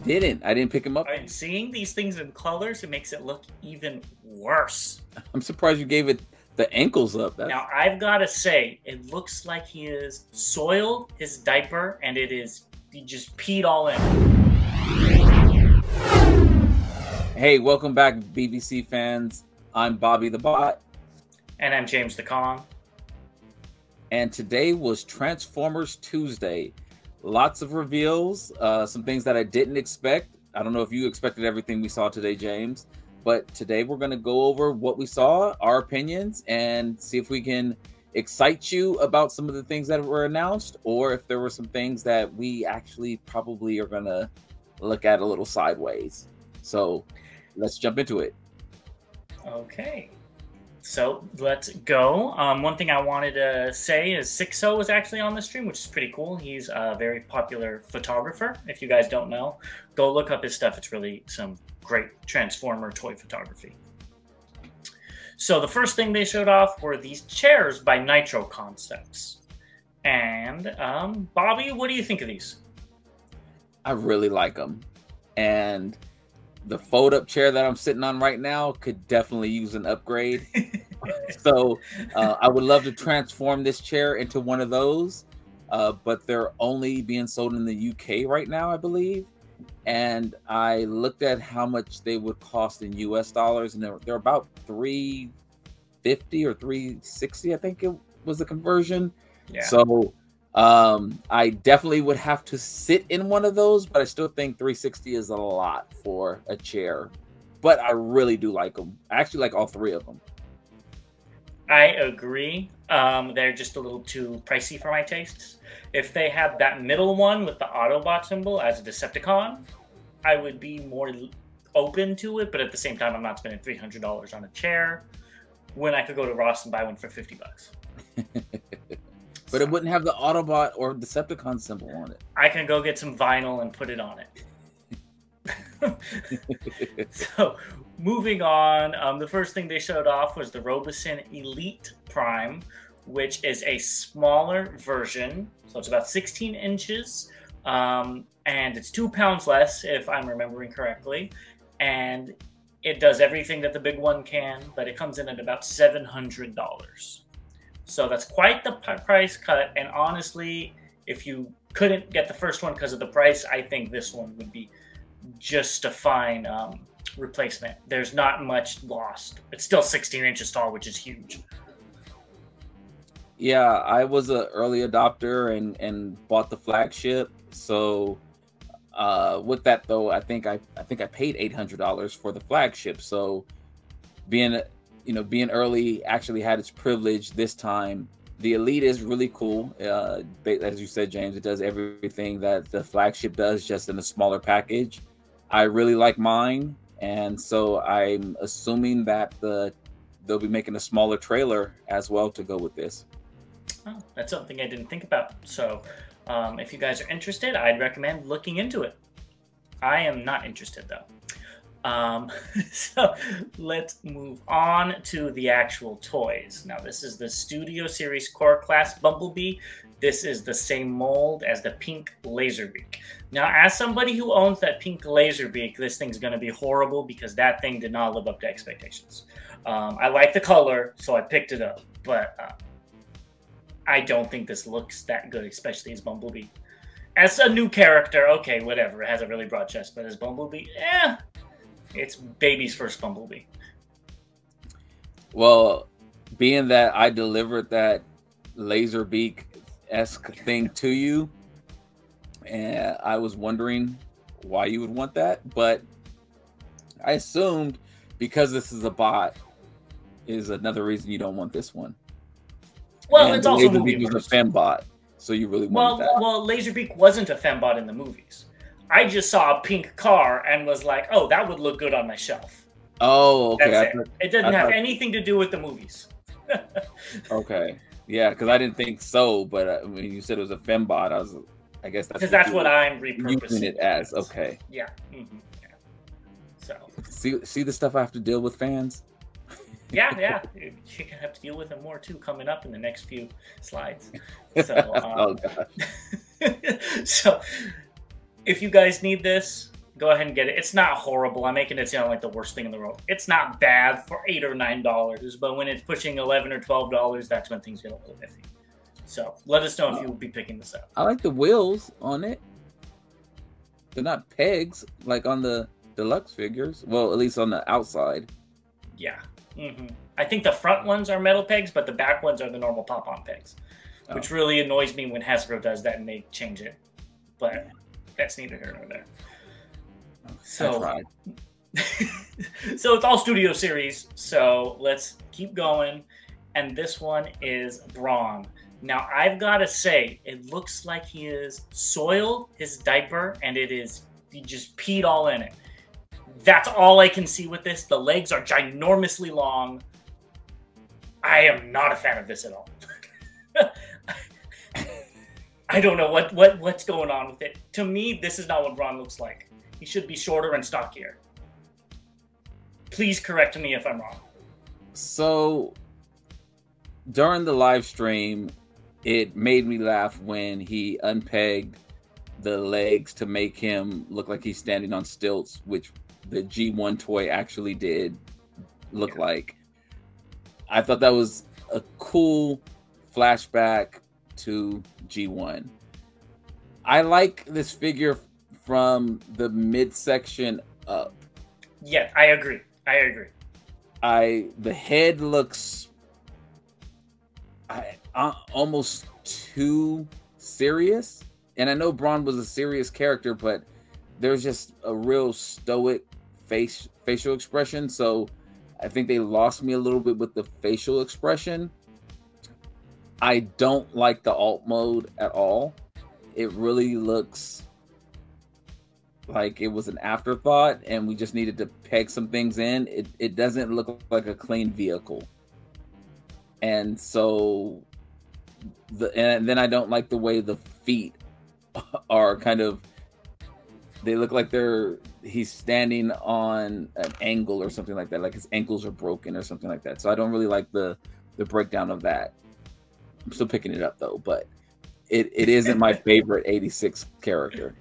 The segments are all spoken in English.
didn't. I didn't pick him up. And seeing these things in colors, it makes it look even worse. I'm surprised you gave it the ankles up. Now, I've got to say, it looks like he has soiled his diaper, and he just peed all in. Hey, welcome back, BBC fans. I'm Bobby the Bot. And I'm James the Kong. And today was Transformers Tuesday. Lots of reveals, some things that I didn't expect. I don't know if you expected everything we saw today, James. But today we're going to go over what we saw, our opinions, and see if we can excite you about some of the things that were announced, or if there were some things that we actually probably are going to look at a little sideways. So let's jump into it. Okay. So let's go. One thing I wanted to say is Sixo was actually on the stream, which is pretty cool. He's a very popular photographer. If you guys don't know, go look up his stuff. It's really some great Transformer toy photography. So the first thing they showed off were these chairs by Nitro Concepts. And Bobby, what do you think of these? I really like them. And the fold-up chair that I'm sitting on right now could definitely use an upgrade. So I would love to transform this chair into one of those, but they're only being sold in the UK right now, I believe. And I looked at how much they would cost in US dollars, and they're about $350 or $360, I think it was the conversion. Yeah. So I definitely would have to sit in one of those, but I still think $360 is a lot for a chair. But I really do like them. I actually like all three of them. I agree. They're just a little too pricey for my tastes. If they had that middle one with the Autobot symbol as a Decepticon, I would be more open to it. But at the same time, I'm not spending $300 on a chair when I could go to Ross and buy one for $50. But it wouldn't have the Autobot or Decepticon symbol on it. I can go get some vinyl and put it on it. So, moving on, the first thing they showed off was the Robosen Elite Prime, which is a smaller version. So it's about 16 inches, and it's 2 pounds less, if I'm remembering correctly. And it does everything that the big one can, but it comes in at about $700. So that's quite the price cut. And honestly, if you couldn't get the first one because of the price, I think this one would be just a fine replacement. There's not much lost. It's still 16 inches tall, which is huge. Yeah, I was an early adopter and bought the flagship. So with that though, I think I paid $800 for the flagship. So being early actually had its privilege this time. The Elite is really cool. As you said, James, it does everything that the flagship does, just in a smaller package. I really like mine, and so I'm assuming that they'll be making a smaller trailer as well to go with this. Oh, that's something I didn't think about. So if you guys are interested, I'd recommend looking into it. I am not interested, though. So let's move on to the actual toys. Now, this is the Studio Series Core Class Bumblebee. This is the same mold as the pink Laserbeak. Now, as somebody who owns that pink Laserbeak, this thing's going to be horrible because that thing did not live up to expectations. I like the color, so I picked it up, but I don't think this looks that good, especially as Bumblebee. As a new character, okay, whatever. It has a really broad chest, but as Bumblebee, it's baby's first Bumblebee. Well, being that I delivered that Laserbeak-esque thing to you, and I was wondering why you would want that, but I assumed because this is a bot is another reason you don't want this one. Well, and it's also Laserbeak was a fembot, so you really wanted that. Well, Laserbeak wasn't a fembot in the movies. I just saw a pink car and was like, oh, that would look good on my shelf. Oh, okay. That's it. It didn't have anything to do with the movies. Okay. Yeah, because I didn't think so, but when you said it was a fembot, I guess that's because that's what I'm repurposing it as. Okay. Yeah. Mm-hmm. Yeah. So see the stuff I have to deal with, fans. Yeah. You're gonna have to deal with it more too coming up in the next few slides. So, oh god. so if you guys need this, Go ahead and get it. It's not horrible. I'm making it sound like the worst thing in the world. It's not bad for $8 or $9, but when it's pushing $11 or $12, that's when things get a little iffy. So let us know if you will be picking this up. I like the wheels on it. They're not pegs like on the deluxe figures. Well, at least on the outside. Yeah. I think the front ones are metal pegs, but the back ones are the normal pop-on pegs, which really annoys me when Hasbro does that and they change it. But that's neither here nor there. So, so it's all Studio Series. So let's keep going. And this one is Braun. Now, I've got to say, it looks like he has soiled his diaper and he just peed all in it. That's all I can see with this. The legs are ginormously long. I am not a fan of this at all. I don't know what's going on with it. To me, this is not what Braun looks like. He should be shorter and stockier. Please correct me if I'm wrong. So, during the live stream, it made me laugh when he unpegged the legs to make him look like he's standing on stilts, which the G1 toy actually did look like. I thought that was a cool flashback to G1. I like this figure from the midsection up. Yeah, I agree. The head looks almost too serious. And I know Braun was a serious character, but there's just a real stoic facial expression. So I think they lost me a little bit with the facial expression. I don't like the alt mode at all. It really looks like it was an afterthought and we just needed to peg some things in. It doesn't look like a clean vehicle. And so and then I don't like the way the feet are kind of, they look like he's standing on an angle or something like that, like his ankles are broken or something like that. So I don't really like the breakdown of that. I'm still picking it up though, but it isn't my favorite 86 character.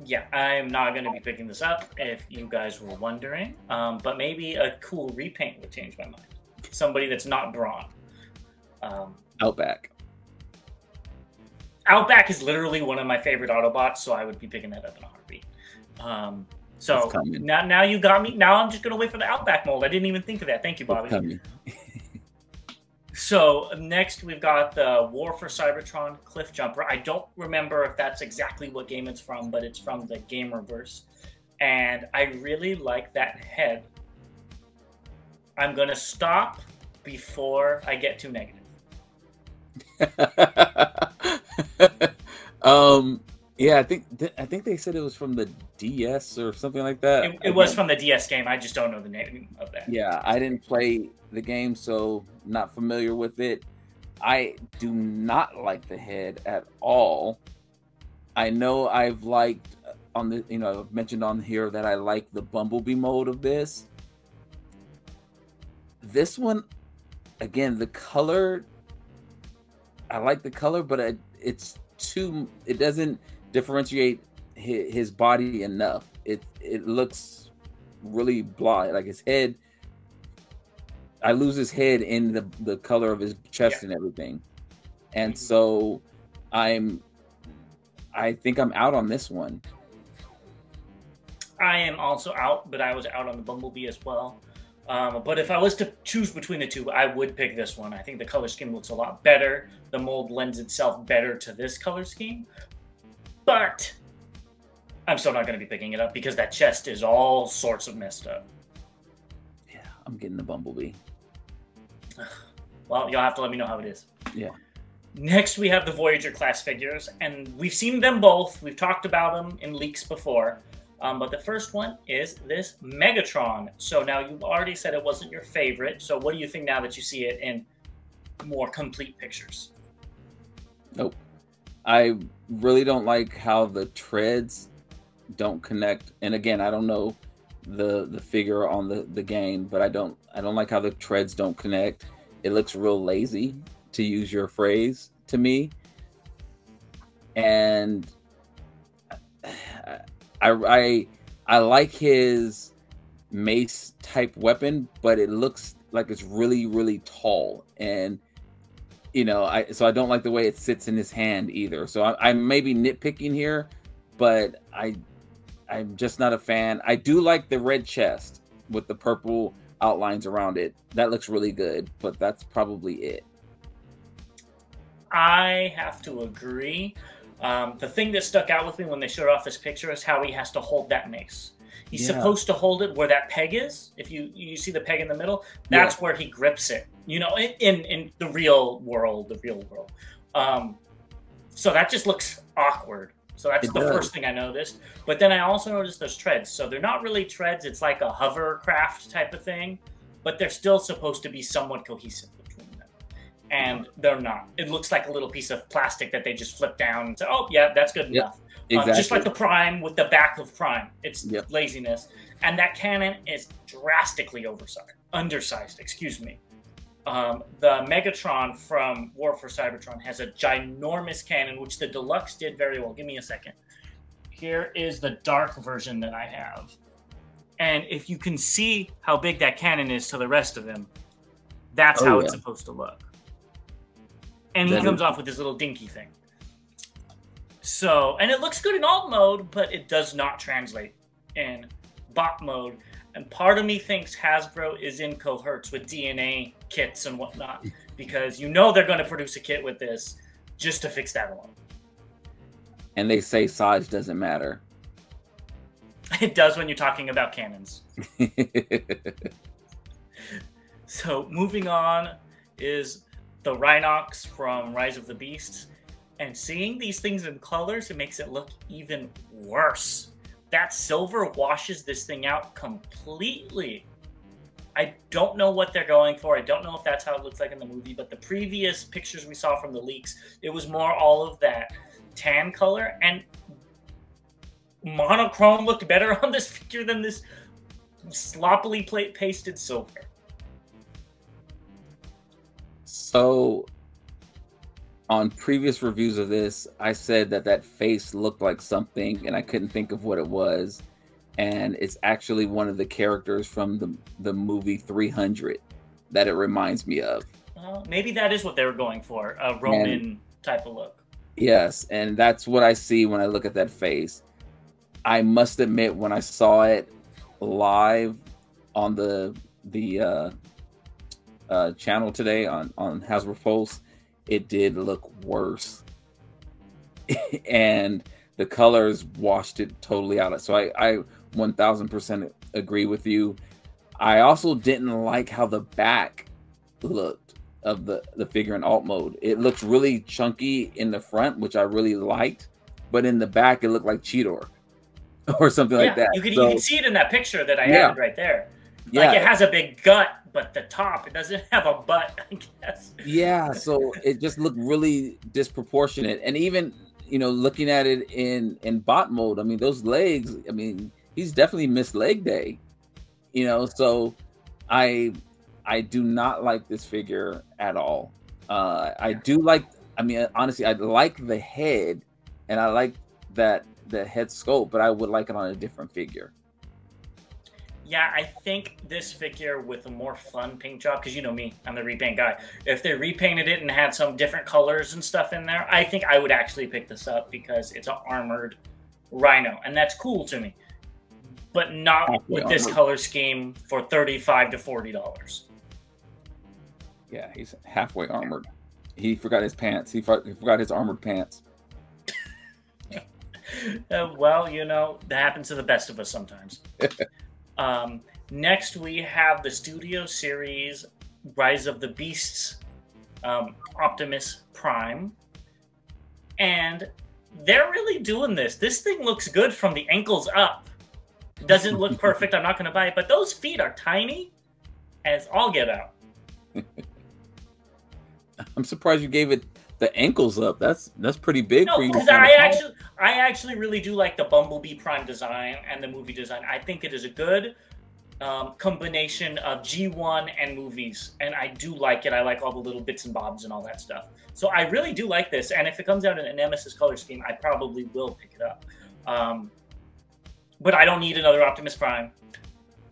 Yeah, I'm not going to be picking this up if you guys were wondering, but maybe a cool repaint would change my mind. Somebody that's not Braun. Outback. Outback is literally one of my favorite Autobots, so I would be picking that up in a heartbeat. So now you got me. Now I'm just going to wait for the Outback mold. I didn't even think of that. Thank you, Bobby. So next we've got the War for Cybertron Cliff Jumper. I don't remember if that's exactly what game it's from, but it's from the Gamerverse. And I really like that head. I'm going to stop before I get too negative. Yeah, I think they said it was from the DS or something like that. It was from the DS game. I just don't know the name of that. Yeah, I didn't play the game, so not familiar with it. I do not like the head at all. I know I've liked I've mentioned on here that I like the Bumblebee mode of this. This one, again, the color, I like the color, but it doesn't differentiate his body enough. It looks really blah, like his head. I lose his head in the color of his chest and everything, and so I think I'm out on this one. I am also out, but I was out on the Bumblebee as well. But if I was to choose between the two, I would pick this one. I think the color scheme looks a lot better. The mold lends itself better to this color scheme. But I'm still not going to be picking it up because that chest is all sorts of messed up. Yeah, I'm getting the Bumblebee. Well, you'll have to let me know how it is. Yeah. Next, we have the Voyager class figures, and we've seen them both. We've talked about them in leaks before. But the first one is this Megatron. So now you've already said it wasn't your favorite. So what do you think now that you see it in more complete pictures? Nope. I really don't like how the treads don't connect. And again, I don't know the figure on the game, but I don't like how the treads don't connect. It looks real lazy, to use your phrase, to me. And I like his mace type weapon, but it looks like it's really, really tall. And so I don't like the way it sits in his hand either. So I may be nitpicking here, but I'm just not a fan. I do like the red chest with the purple outlines around it. That looks really good, but that's probably it. I have to agree. The thing that stuck out with me when they showed off this picture is how he has to hold that mace. He's supposed to hold it where that peg is. If you see the peg in the middle, that's where he grips it. In the real world, so that just looks awkward. So that's the first thing I noticed. But then I also noticed those treads. So they're not really treads. It's like a hovercraft type of thing, but they're still supposed to be somewhat cohesive between them. And they're not. It looks like a little piece of plastic that they just flip down and say, oh, yeah, that's good enough. Exactly. Just like the Prime with the back of Prime. It's laziness. And that cannon is drastically undersized, excuse me. The Megatron from War for Cybertron has a ginormous cannon, which the Deluxe did very well. Give me a second. Here is the dark version that I have. And if you can see how big that cannon is to the rest of him, that's how it's supposed to look. And he comes off with this little dinky thing. So, and it looks good in alt mode, but it does not translate in bot mode. And part of me thinks Hasbro is in cohorts with DNA kits and whatnot, because they're going to produce a kit with this just to fix that alone. And they say size doesn't matter. It does when you're talking about cannons. So moving on is the Rhinox from Rise of the Beasts. And seeing these things in colors, it makes it look even worse. That silver washes this thing out completely. I don't know what they're going for. I don't know if that's how it looks like in the movie, but the previous pictures we saw from the leaks, it was more all of that tan color, and monochrome looked better on this figure than this sloppily pasted silver. So on previous reviews of this, I said that face looked like something, and I couldn't think of what it was. And it's actually one of the characters from the movie 300 that it reminds me of. Maybe that is what they were going for, a Roman type of look. Yes, and that's what I see when I look at that face. I must admit, when I saw it live on the channel today on Hasbro Pulse, it did look worse. And the colors washed it totally out. So I 1000% agree with you. I also didn't like how the back looked of the figure in alt mode. It looked really chunky in the front, which I really liked, but in the back it looked like Cheetor or something like that. You can see it in that picture that I added right there. Like it has a big gut, but the top, it doesn't have a butt, I guess. Yeah, so it just looked really disproportionate. And even, looking at it in bot mode, I mean, those legs, I mean, he's definitely missed leg day. So I do not like this figure at all. I do like, I mean, honestly, I like the head, and I like the head sculpt, but I would like it on a different figure. Yeah, I think this figure with a more fun paint job, because you know me, I'm the repaint guy. If they repainted it and had some different colors and stuff in there, I think I would actually pick this up, because it's an armored Rhino, and that's cool to me. But not with this color scheme for $35 to $40. Yeah, he's halfway armored. He forgot his pants. He forgot his armored pants. Well, that happens to the best of us sometimes. Next, we have the Studio Series Rise of the Beasts Optimus Prime. And they're really doing this. This thing looks good from the ankles up. Doesn't look perfect. I'm not going to buy it. But those feet are tiny as all get out. I'm surprised you gave it the ankles up. That's pretty big for you. Because I actually really do like the Bumblebee Prime design and the movie design. I think it is a good combination of G1 and movies, and I do like it. I like all the little bits and bobs and all that stuff. So I really do like this, and if it comes out in a Nemesis color scheme, I probably will pick it up. But I don't need another Optimus Prime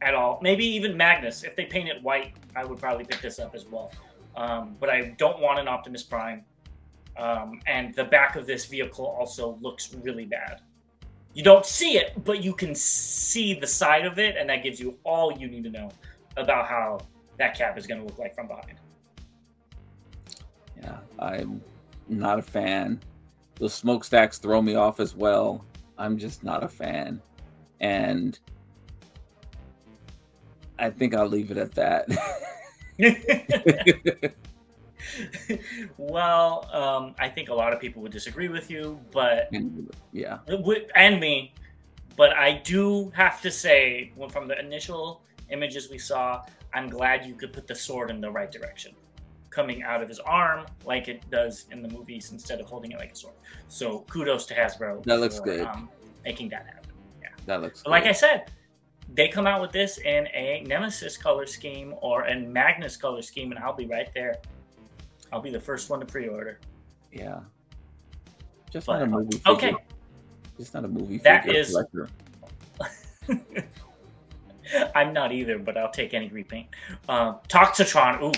at all. Maybe even Magnus. If they paint it white, I would probably pick this up as well. But I don't want an Optimus Prime. And the back of this vehicle also looks really bad. You don't see it, but you can see the side of it, and that gives you all you need to know about how that cab is going to look like from behind. Yeah, I'm not a fan. Those smokestacks throw me off as well. I'm just not a fan. And I think I'll leave it at that. Well, I think a lot of people would disagree with you, but yeah, and me. But I do have to say, from the initial images we saw, I'm glad you could put the sword in the right direction, coming out of his arm like it does in the movies instead of holding it like a sword. So kudos to Hasbro. That looks good. Making that happen. Yeah, that looks. But like I said, they come out with this in a Nemesis color scheme or a Magnus color scheme, and I'll be right there. I'll be the first one to pre-order. Yeah. Just not a movie figure. Okay. Just not a movie figure. That is. I'm not either, but I'll take any repaint. Toxitron. Ooh,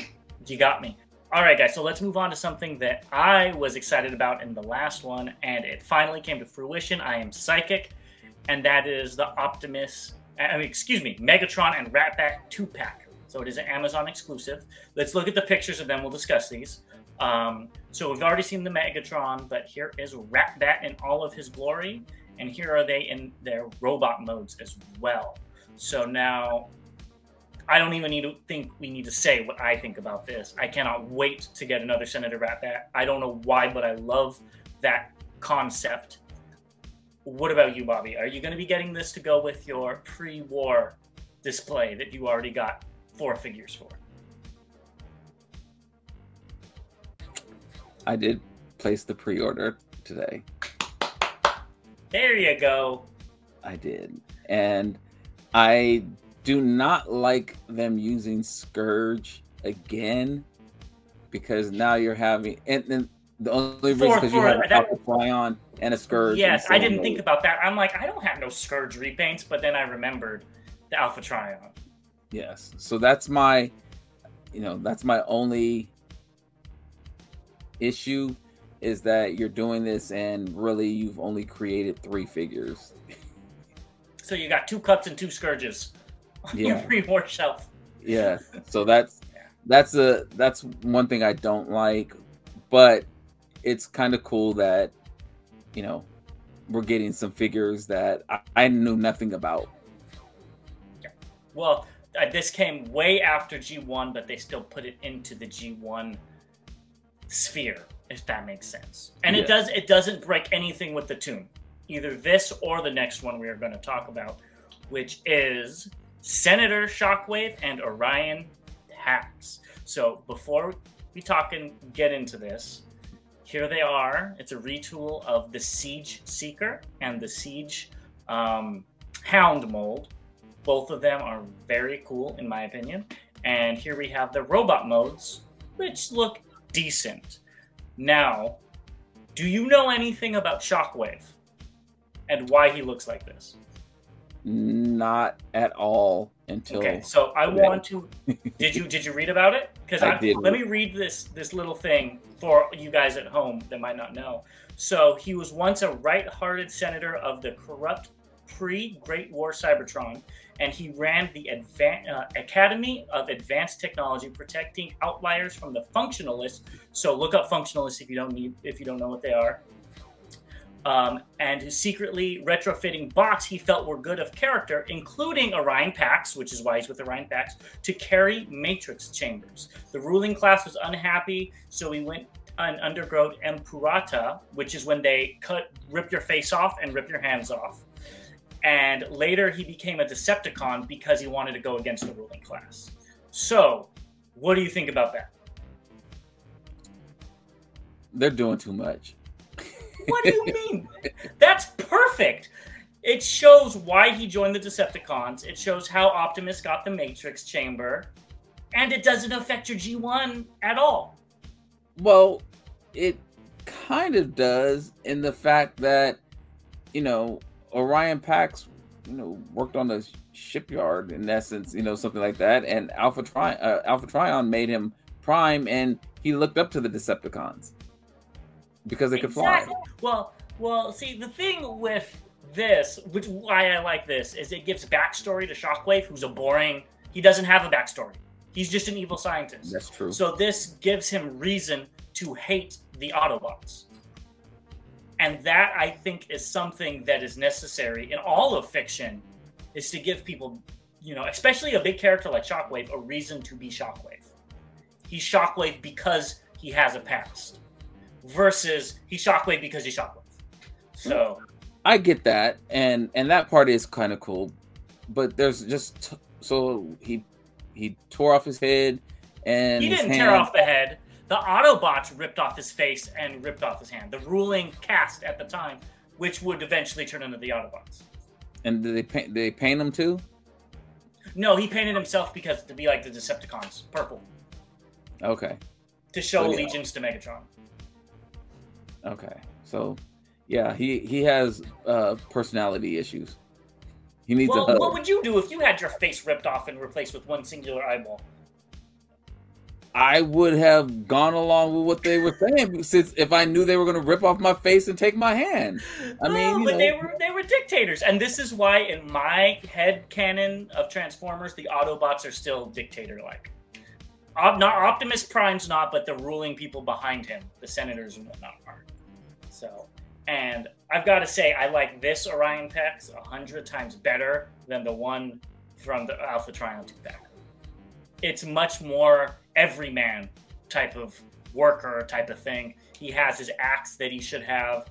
you got me. All right, guys. So let's move on to something that I was excited about in the last one, and it finally came to fruition. I am psychic, and that is the Megatron and Ratbat 2-pack. So it is an Amazon exclusive. Let's look at the pictures and then we'll discuss these. So we've already seen the Megatron, but here is Ratbat in all of his glory. And here are they in their robot modes as well. So now, I don't even think we need to say what I think about this. I cannot wait to get another Senator Ratbat. I don't know why, but I love that concept. What about you, Bobby? Are you going to be getting this to go with your pre-war display that you already got 4 figures for? I did place the pre-order today. There you go. I did. And I do not like them using Scourge again, because now you're having, and the only reason because you have an Alpha Fly-On and a Scourge. Yes, I didn't think about that. I'm like, I don't have no Scourge repaints, but then I remembered the Alpha Trion. Yes, so that's my, that's my only issue, is that you're doing this and really you've only created 3 figures. So you got 2 cups and 2 Scourges on your pre-war shelf. Yeah, so that's one thing I don't like, but it's kind of cool that we're getting some figures that I knew nothing about. Yeah. Well, this came way after G1, but they still put it into the G1 sphere, if that makes sense. And it doesn't break anything with the tune. Either this or the next one we are going to talk about, which is Senator Shockwave and Orion Pax. So before we talk and get into this, here they are. It's a retool of the Siege Seeker and the Siege Hound mold. Both of them are very cool, in my opinion. And here we have the robot modes, which look decent. Now, do you know anything about Shockwave and why he looks like this? Not at all until. Okay, so I want to. Did you read about it? Because I did. Let me read this little thing for you guys at home that might not know. So he was once a right-hearted senator of the corrupt pre-Great War Cybertron, and he ran the Academy of Advanced Technology, protecting outliers from the functionalists. So look up functionalists if you don't know what they are. And secretly retrofitting bots he felt were good of character, including Orion Pax, which is why he's with Orion Pax, to carry matrix chambers. The ruling class was unhappy, so he went and undergo Empurata, which is when they rip your face off and rip your hands off. And later he became a Decepticon because he wanted to go against the ruling class. So, what do you think about that? They're doing too much. What do you mean? That's perfect. It shows why he joined the Decepticons. It shows how Optimus got the Matrix Chamber. And it doesn't affect your G1 at all. Well, it kind of does, in the fact that, Orion Pax worked on the shipyard in essence, something like that. And Alpha Trion made him Prime, and he looked up to the Decepticons because they could fly. Well, see, the thing with this, which why I like this, is it gives backstory to Shockwave, who's he doesn't have a backstory. He's just an evil scientist. That's true. So this gives him reason to hate the Autobots. And that, I think, is something that is necessary in all of fiction, is to give people, especially a big character like Shockwave, a reason to be Shockwave. He's Shockwave because he has a past, versus he's Shockwave because he's Shockwave. So I get that, and that part is kind of cool, but there's just so he tore off his head, and he didn't tear off the head. The Autobots ripped off his face and ripped off his hand. The ruling caste at the time, which would eventually turn into the Autobots. And did they paint him too? No, he painted himself because to be like the Decepticons, purple. Okay. To show allegiance to Megatron. Okay, so yeah, he has personality issues. He needs. Well, what would you do if you had your face ripped off and replaced with one singular eyeball? I would have gone along with what they were saying, since if I knew they were going to rip off my face and take my hand. I mean, but they were dictators, and this is why in my head canon of Transformers, the Autobots are still dictator-like. Not Optimus Prime's not, but the ruling people behind him, the senators and whatnot, are. So, and I've got to say, I like this Orion Pax 100 times better than the one from the Alpha Trion 2-pack. It's much more everyman type of worker type of thing. He has his axe that he should have.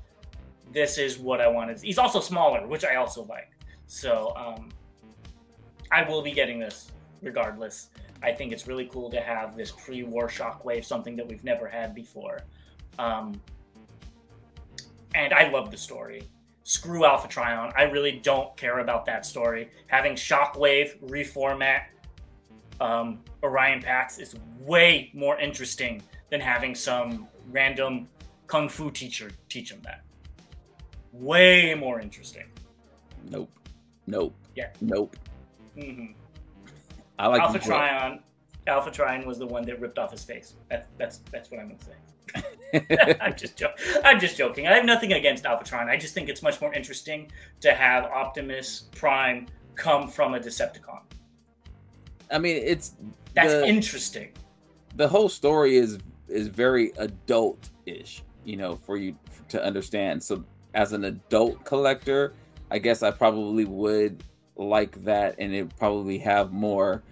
This is what I wanted. He's also smaller, which I also like. So I will be getting this regardless. I think it's really cool to have this pre-war Shockwave, something that we've never had before. And I love the story. Screw Alpha Trion. I really don't care about that story. Having Shockwave reformat Orion Pax is way more interesting than having some random kung fu teacher teach him that. Way more interesting. Nope. Yeah. Nope. Mm-hmm. I like Alpha Trion. Alpha Trion was the one that ripped off his face. That's what I'm gonna say. I'm just joking. I have nothing against Alpha Trion. I just think it's much more interesting to have Optimus Prime come from a Decepticon. I mean, that's interesting. The whole story is very adult-ish, for you to understand. So as an adult collector, I guess I probably would like that, and it probably have more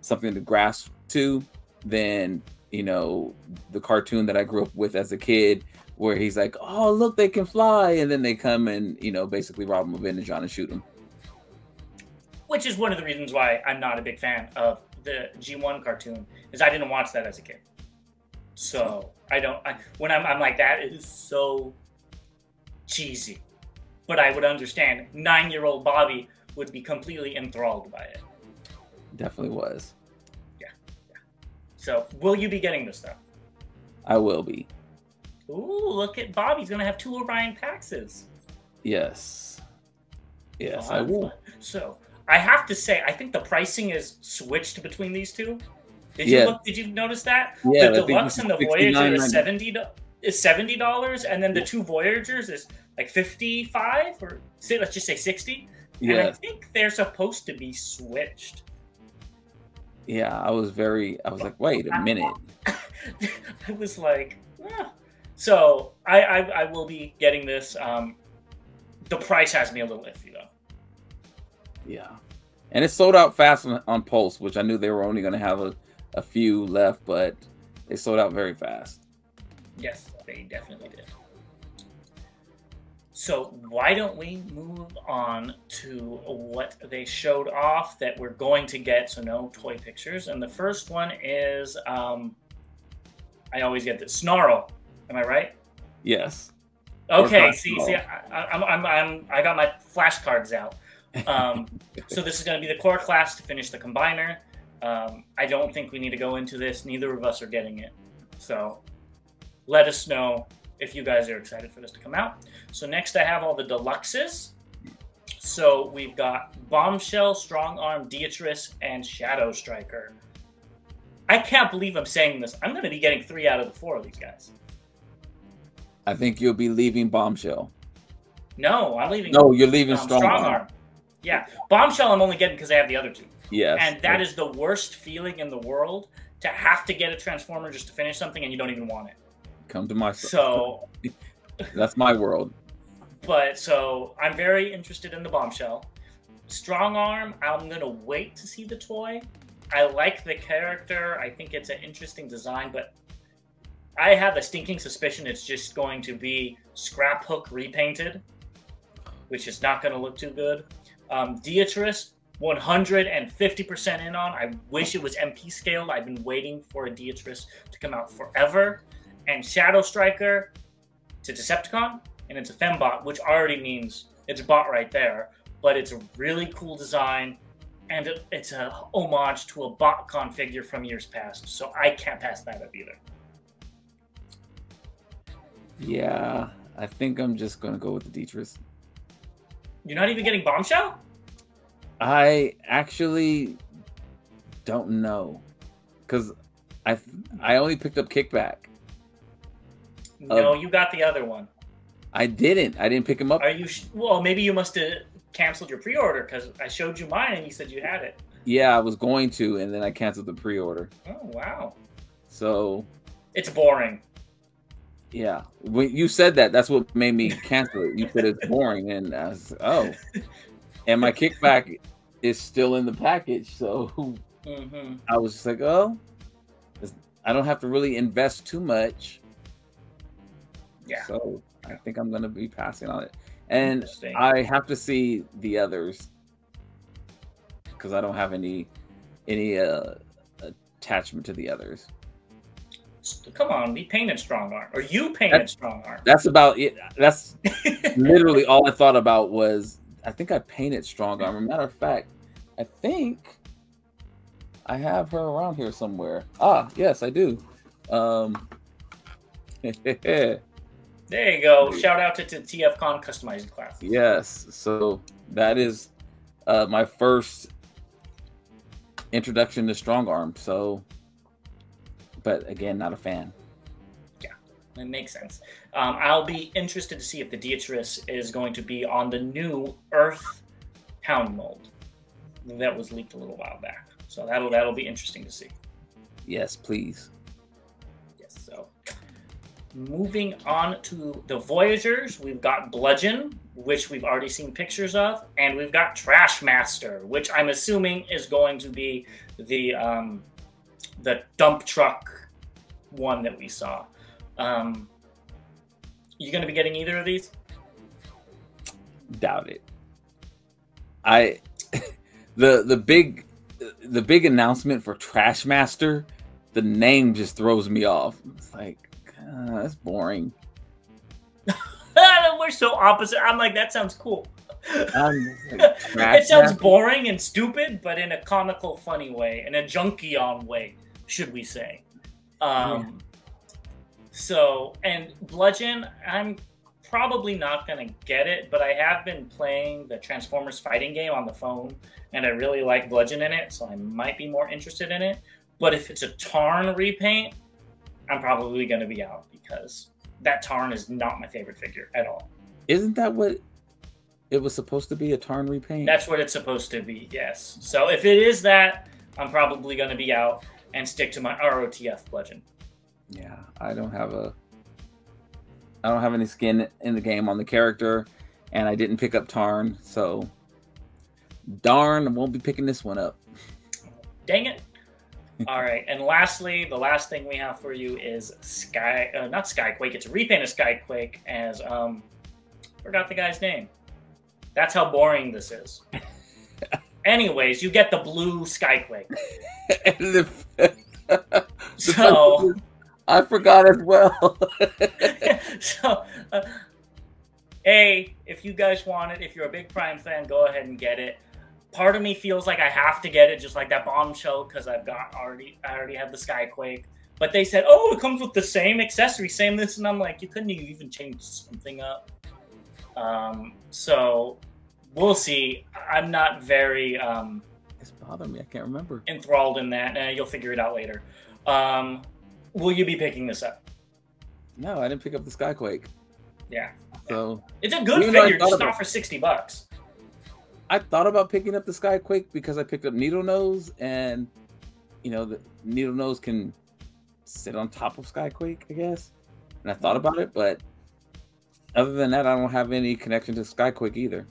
something to grasp to than the cartoon that I grew up with as a kid, where he's like, oh look, they can fly, and then they come and basically rob him of energon and shoot him. Which is one of the reasons why I'm not a big fan of the G1 cartoon, is I didn't watch that as a kid. So when I'm like, that is so cheesy. But I would understand 9-year-old Bobby would be completely enthralled by it. Definitely was. Yeah. So will you be getting this stuff? I will be. Ooh, look at Bobby's gonna have 2 Orion Paxes. Yes, I will. So I have to say, I think the pricing is switched between these two. Did you notice that? Yeah, the Deluxe and the Voyager is $70, and then the 2 Voyagers is like $55, or let's just say $60. Yeah. And I think they're supposed to be switched. Yeah, I was like, wait a minute. I was like, So I will be getting this. The price has me a little iffy though. Yeah, and it sold out fast on Pulse, which I knew they were only going to have a few left, but they sold out very fast. Yes, they definitely did. So why don't we move on to what they showed off that we're going to get? So no toy pictures, and the first one is I always get this Snarl. Am I right? Yes. Okay. See, I got my flashcards out. So this is going to be the core class to finish the combiner. I don't think we need to go into this. Neither of us are getting it. So let us know if you guys are excited for this to come out. So next I have all the deluxes. So we've got Bombshell, Strong Arm, Beatrice, and Shadow Striker. I can't believe I'm saying this. I'm going to be getting 3 out of the 4 of these guys. I think you'll be leaving Bombshell. No, I'm leaving. No, you're leaving Strong Arm. Yeah, Bombshell I'm only getting because I have the other 2. Yes. And that is the worst feeling in the world, to have to get a Transformer just to finish something and you don't even want it. Come to my... So... That's my world. But, so, I'm very interested in the Bombshell. Strong Arm, I'm going to wait to see the toy. I like the character. I think it's an interesting design, but I have a stinking suspicion it's just going to be Scrap Hook repainted, which is not going to look too good. Beatrice, 150% in on. I wish it was MP scaled. I've been waiting for a Beatrice to come out forever. And Shadow Striker, it's a Decepticon, and it's a Fembot, which already means it's a bot right there. But it's a really cool design. And it's a homage to a BotCon figure from years past. So I can't pass that up either. Yeah, I think I'm just going to go with the Beatrice. You're not even getting Bombshell? I actually don't know. Because I only picked up Kickback. No, you got the other one. I didn't. I didn't pick him up. Are you... Well, maybe you must have canceled your pre-order, because I showed you mine and you said you had it. Yeah, I was going to, and then I canceled the pre-order. Oh, wow. So... It's boring. Yeah. When you said that, that's what made me cancel it. You said it's boring, and I was, oh. And my Kickback is still in the package, so I was just like, oh. I don't have to really invest too much. Yeah. So I think I'm going to be passing on it. And I have to see the others because I don't have any attachment to the others. Come on, we painted Strong Arm, or you painted Strong Arm. That's about it. That's literally all I thought about was I think I painted Strong Arm. As a matter of fact, I think I have her around here somewhere. Ah, yes, I do. There you go. Shout out to TFCon customizing class. Yes. So that is my first introduction to Strong Arm. So, but again, not a fan. Yeah, it makes sense. I'll be interested to see if the Beatrice is going to be on the new Earth Hound mold that was leaked a little while back. So that'll be interesting to see. Yes, please. Yes. So. Moving on to the Voyagers, we've got Bludgeon, which we've already seen pictures of, and we've got Trash Master, which I'm assuming is going to be the dump truck one that we saw. You going to be getting either of these? Doubt it. The big announcement for Trash Master, the name just throws me off. It's like, that's boring. We're so opposite. I'm like, that sounds cool. Like, it sounds boring and stupid, but in a comical, funny way, in a Junkion way, should we say? So, and Bludgeon, I'm probably not gonna get it, but I have been playing the Transformers fighting game on the phone, and I really like Bludgeon in it, so I might be more interested in it. But if it's a Tarn repaint, I'm probably going to be out because that Tarn is not my favorite figure at all. Isn't that what it was supposed to be, a Tarn repaint? That's what it's supposed to be, yes. So if it is that, I'm probably going to be out and stick to my ROTF Bludgeon. Yeah, I don't have any skin in the game on the character, and I didn't pick up Tarn, so darn, I won't be picking this one up. Dang it. All right, and lastly, the last thing we have for you is not Skyquake. It's a repaint of Skyquake as forgot the guy's name. That's how boring this is. Anyways, you get the blue Skyquake. So I forgot as well. So, if you guys want it, if you're a big Prime fan, go ahead and get it. Part of me feels like I have to get it, just like that Bombshell, because I already have the Skyquake. But they said, oh, it comes with the same accessory, same this, and I'm like, you couldn't even change something up. So We'll see. I'm not very It's bothering me. I can't remember. enthralled in that. You'll figure it out later. Will you be picking this up? No, I didn't pick up the Skyquake. Yeah. So it's a good figure, just not for $60. I thought about picking up the Skyquake because I picked up Needle Nose, and you know the Needle Nose can sit on top of Skyquake, I guess. And I thought about it, but other than that, I don't have any connection to Skyquake either.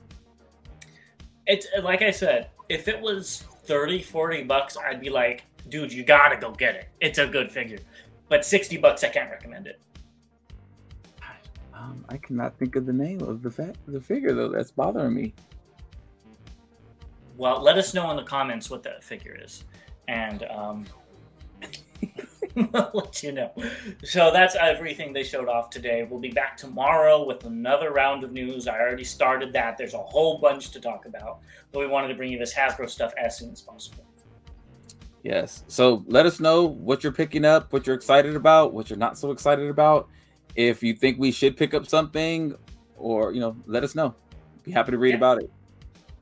It's like I said, if it was $30-$40, I'd be like, dude, you gotta go get it. It's a good figure. But $60, I can't recommend it. I cannot think of the name of the figure though. That's bothering me. Well, let us know in the comments what that figure is, and I'll let you know. So that's everything they showed off today. We'll be back tomorrow with another round of news. I already started that. There's a whole bunch to talk about, but we wanted to bring you this Hasbro stuff as soon as possible. Yes. So let us know what you're picking up, what you're excited about, what you're not so excited about. If you think we should pick up something, or let us know. Be happy to read about it.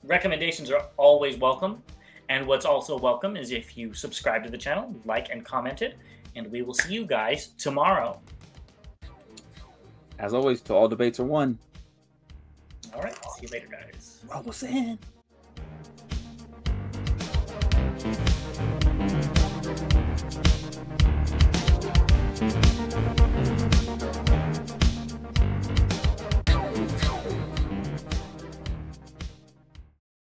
Recommendations are always welcome, and what's also welcome is if you subscribe to the channel, like and comment it, and we will see you guys tomorrow. As always, to all debates are won. All right, see you later, guys. Roll us in.